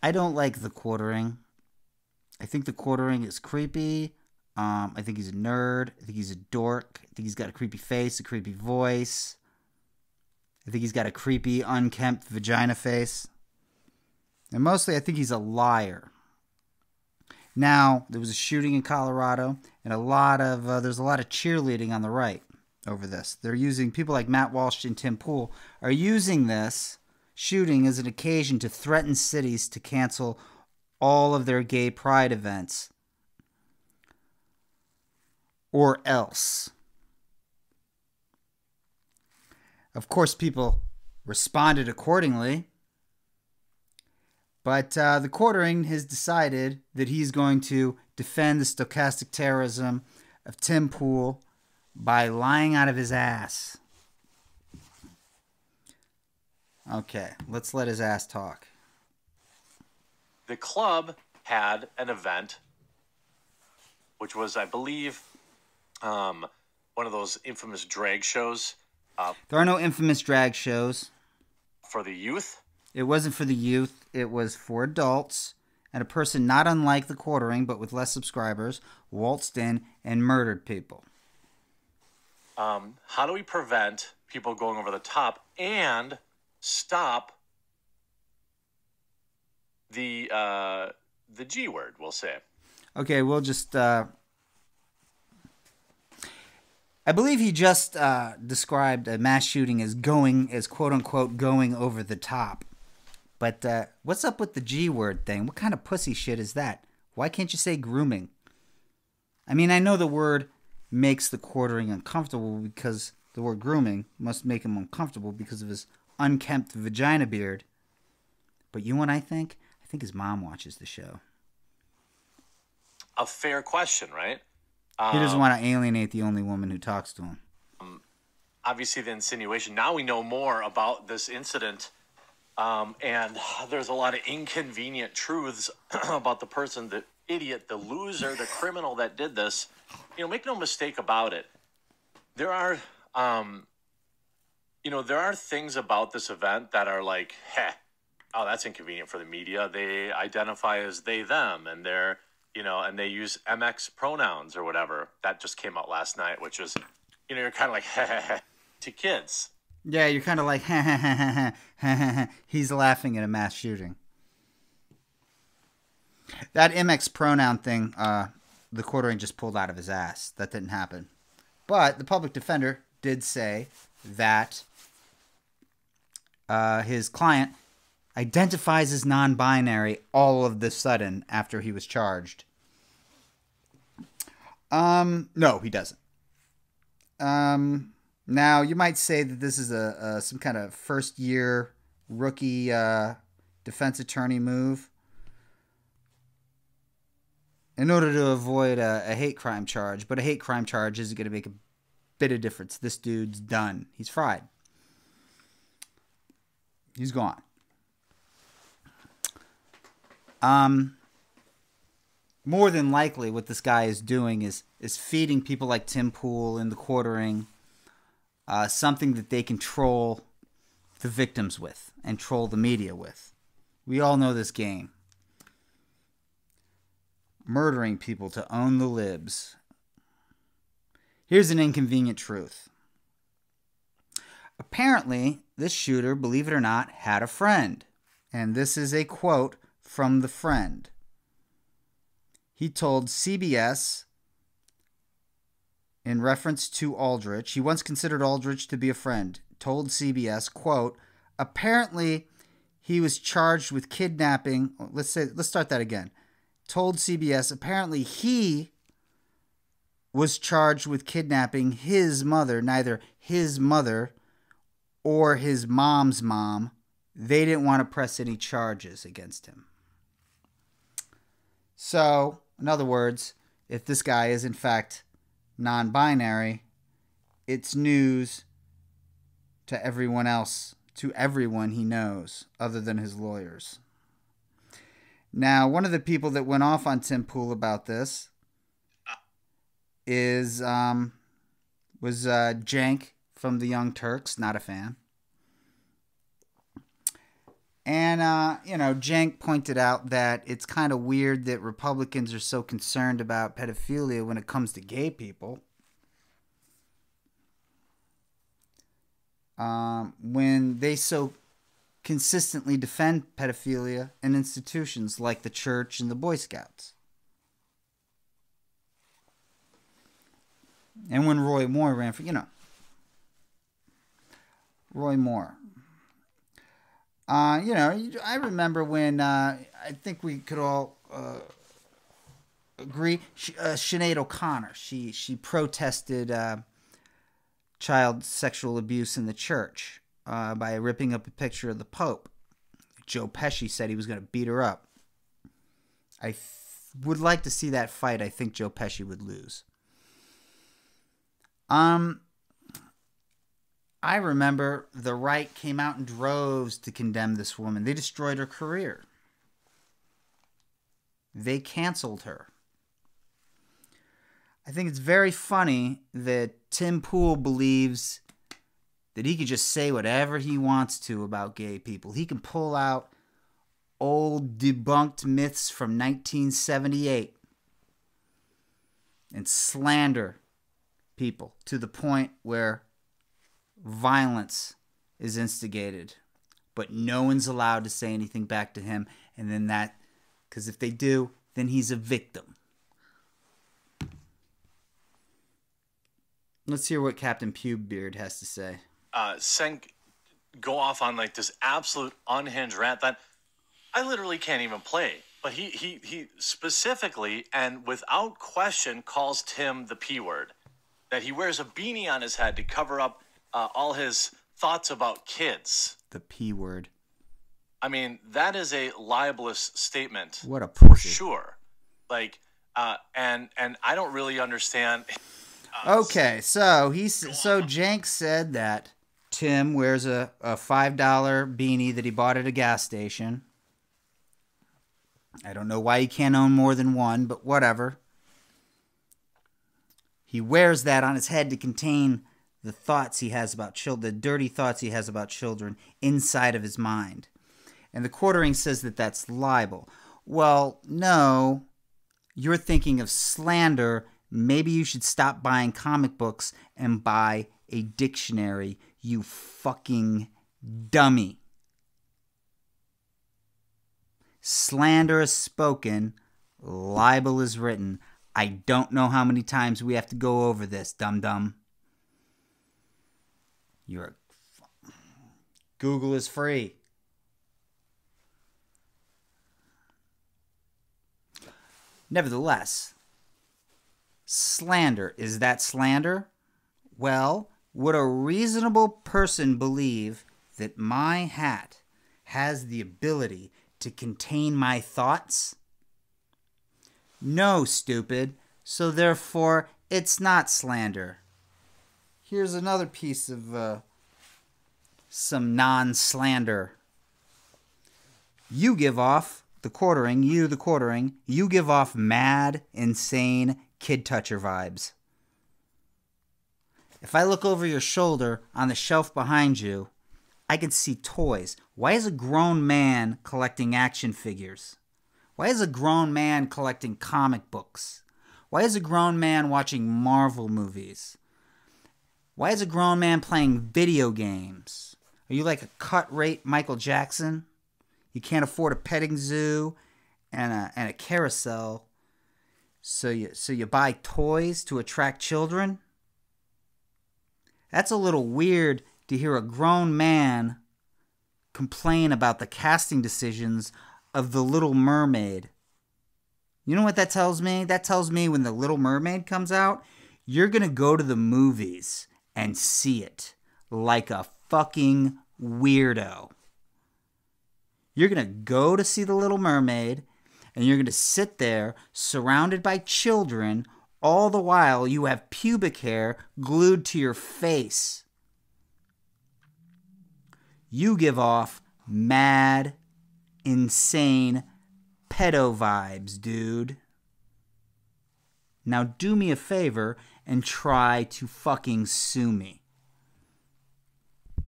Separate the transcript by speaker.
Speaker 1: I don't like the quartering. I think the quartering is creepy. I think he's a nerd. I think he's a dork. I think he's got a creepy face, a creepy voice. I think he's got a creepy, unkempt vagina face. And mostly, I think he's a liar. Now, there was a shooting in Colorado, and there's a lot of cheerleading on the right over this. They're using, people like Matt Walsh and Tim Pool are using this shooting as an occasion to threaten cities to cancel all of their gay pride events. Or else. Of course, people responded accordingly. But the quartering has decided that he's going to defend the stochastic terrorism of Tim Pool by lying out of his ass. Okay, let's let his ass talk.
Speaker 2: The club had an event, which was, I believe, one of those infamous drag shows.
Speaker 1: There are no infamous drag shows.
Speaker 2: For the youth?
Speaker 1: It wasn't for the youth. It was for adults. And a person not unlike the quartering, but with less subscribers, waltzed in and murdered people.
Speaker 2: How do we prevent people going over the top and stop the G word, we'll say?
Speaker 1: Okay, we'll just... I believe he just described a mass shooting as quote-unquote going over the top. But what's up with the G word thing? What kind of pussy shit is that? Why can't you say grooming? I mean, I know the word makes the quartering uncomfortable because the word grooming must make him uncomfortable because of his unkempt vagina beard. But you know what I think? I think his mom watches the show.
Speaker 2: A fair question, right?
Speaker 1: He doesn't want to alienate the only woman who talks to him.
Speaker 2: Obviously, the insinuation. Now we know more about this incident. And there's a lot of inconvenient truths about the person, the idiot, the loser, the criminal that did this. You know, make no mistake about it. There are, there are things about this event that are like, oh, that's inconvenient for the media. They identify as they, them, and they're, and they use MX pronouns or whatever. That just came out last night, which was, you're kind of like, to kids.
Speaker 1: Yeah, you're kind of like, he's laughing at a mass shooting. That MX pronoun thing, the quartering just pulled out of his ass. That didn't happen. But the public defender did say that his client identifies as non-binary all of the sudden after he was charged. No, he doesn't. Now, you might say that this is some kind of first-year rookie defense attorney move in order to avoid a hate crime charge. But a hate crime charge isn't going to make a bit of difference. This dude's done. He's fried. He's gone. More than likely, what this guy is doing is feeding people like Tim Pool in the quartering something that they can troll the victims with and troll the media with. We all know this game. Murdering people to own the libs. Here's an inconvenient truth. Apparently, this shooter, believe it or not, had a friend. And this is a quote from the friend. He told CBS, in reference to Aldrich, he once considered Aldrich to be a friend, told CBS, quote, apparently he was charged with kidnapping. Let's start that again. Told CBS, apparently he was charged with kidnapping his mother, neither his mother or his mom's mom. They didn't want to press any charges against him. So, in other words, if this guy is in fact non-binary, it's news to everyone else, to everyone he knows, other than his lawyers. Now, one of the people that went off on Tim Pool about this was Jank from the Young Turks, not a fan. And, Cenk pointed out that it's kind of weird that Republicans are so concerned about pedophilia when it comes to gay people. When they so consistently defend pedophilia in institutions like the church and the Boy Scouts. And when Roy Moore ran for, Roy Moore. I remember when I think we could all agree. Sinead O'Connor, she protested child sexual abuse in the church by ripping up a picture of the Pope. Joe Pesci said he was going to beat her up. I would like to see that fight. I think Joe Pesci would lose. I remember the right came out in droves to condemn this woman. They destroyed her career. They canceled her. I think it's very funny that Tim Pool believes that he could just say whatever he wants to about gay people. He can pull out old debunked myths from 1978 and slander people to the point where violence is instigated, but no one's allowed to say anything back to him. And then because if they do, then he's a victim. Let's hear what Captain Pubebeard has to say.
Speaker 2: Cenk go off on like this absolute unhinged rant that I literally can't even play. But he specifically and without question calls Tim the P word. That he wears a beanie on his head to cover up all his thoughts about kids.
Speaker 1: The P word.
Speaker 2: I mean, that is a libelous statement.
Speaker 1: What a pussy.
Speaker 2: For sure. Like, and I don't really understand.
Speaker 1: Okay, so Cenk said that Tim wears a $5 beanie that he bought at a gas station. I don't know why he can't own more than one, but whatever. He wears that on his head to contain the thoughts he has about children, the dirty thoughts he has about children inside of his mind. And the quartering says that that's libel. Well, no, you're thinking of slander. Maybe you should stop buying comic books and buy a dictionary, you fucking dummy. Slander is spoken, libel is written. I don't know how many times we have to go over this, dum-dum. Google is free. Nevertheless, slander, is that slander? Well, would a reasonable person believe that my hat has the ability to contain my thoughts? No, stupid. So therefore, it's not slander. Here's another piece of some non-slander. You give off, the quartering, you give off mad, insane, kid toucher vibes. If I look over your shoulder on the shelf behind you, I can see toys. Why is a grown man collecting action figures? Why is a grown man collecting comic books? Why is a grown man watching Marvel movies? Why is a grown man playing video games? Are you like a cut-rate Michael Jackson? You can't afford a petting zoo and a carousel, so you buy toys to attract children? That's a little weird to hear a grown man complain about the casting decisions of The Little Mermaid. You know what that tells me? That tells me when The Little Mermaid comes out, you're going to go to the movies and see it like a fucking weirdo. You're going to go to see The Little Mermaid, and you're going to sit there surrounded by children, all the while you have pubic hair glued to your face. You give off mad, insane pedo vibes, dude. Now do me a favor and try to fucking sue me.